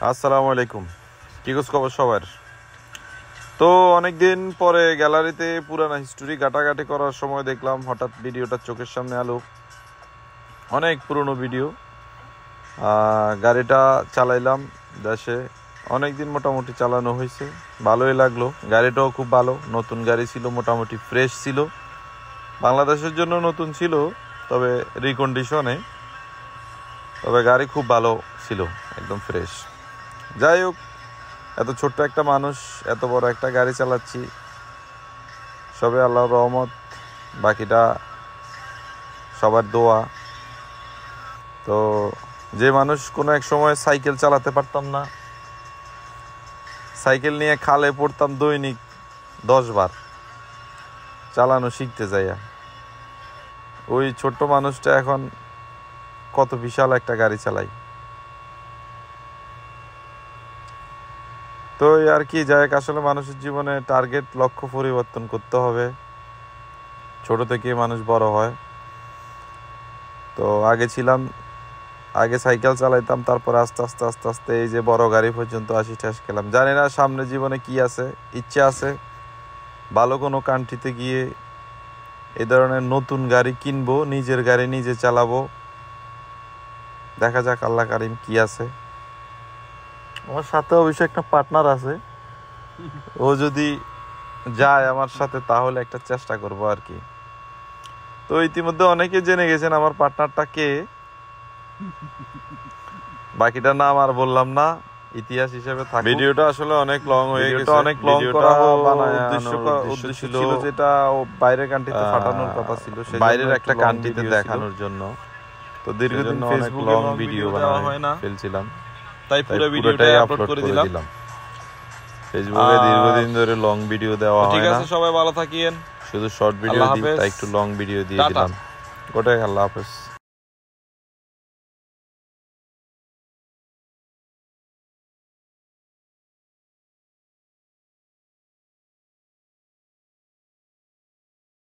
আসসালামু আলাইকুম। কি খবর সবার? তো অনেকদিন পরে গ্যালারিতে পুরানা হিস্টোরি ঘাটাঘাটি করার সময় দেখলাম হঠাৎ ভিডিওটা চোখের সামনে আলো। অনেক পুরনো ভিডিও। গাড়িটা চালাইলাম দেশে অনেকদিন, মোটামুটি চালানো হয়েছে, ভালোই লাগলো। গাড়িটাও খুব ভালো, নতুন গাড়ি ছিল, মোটামুটি ফ্রেশ ছিল। বাংলাদেশের জন্য নতুন ছিল, তবে রিকন্ডিশনে, তবে গাড়ি খুব ভালো ছিল, একদম ফ্রেশ। যাই হোক, এত ছোট্ট একটা মানুষ এত বড় একটা গাড়ি চালাচ্ছি, সবে আল্লাহর রহমত, বাকিটা সবার দোয়া। তো যে মানুষ কোনো এক সময় সাইকেল চালাতে পারতাম না, সাইকেল নিয়ে খালে পড়তাম দৈনিক 10 বার চালানো শিখতে যাইয়া, ওই ছোট্ট মানুষটা এখন কত বিশাল একটা গাড়ি চালাই। তো আর কি, যাই হোক, আসলে মানুষের জীবনে টার্গেট, লক্ষ্য পরিবর্তন করতে হবে। ছোট থেকে মানুষ বড় হয়। তো আগে সাইকেল চালাইতাম, তারপর আস্তে আস্তে আস্তে আস্তে এই যে বড় গাড়ি পর্যন্ত আসি, ঠেস খেলাম। জানি না সামনে জীবনে কি আছে, ইচ্ছা আছে ভালো কোনো কান্ট্রিতে গিয়ে এই ধরনের নতুন গাড়ি কিনবো, নিজের গাড়ি নিজে চালাবো। দেখা যাক আল্লাহ কারিম কি আছে। আমার সাথে অবশ্যই একটা পার্টনার আছে, ও যদি যায় আমার সাথে তাহলে একটা চেষ্টা করবো আর কি। তো ইতিমধ্যে অনেকে জেনে গেছেন আমার পার্টনারটা কে, বাকিটা নাম আর বললাম না, ইতিহাস হিসেবে থাকে। ভিডিওটা আসলে অনেক লং হয়ে গেছে, অনেক লং করা উদ্দেশ্য ছিল যেটা বাইরের কান্ট্রিতে পাঠানোর কথা ছিল, বাইরের একটা কান্ট্রিতে দেখানোর জন্য। তো দীর্ঘদিন ফেসবুকে লং ভিডিও বানানো হয় না, ফেলছিলাম, তাই পুরো ভিডিওটাই আপলোড করে দিলাম। ফেসবুকে দীর্ঘদিন ধরে লং ভিডিও দেওয়া হয় না। ঠিক আছে, সবাই ভালো থাকিয়েন। শুধু শর্ট ভিডিও দিই, তাই একটু লং ভিডিও দিয়ে দিলাম। গোটাই আল্লাহ হাফেজ।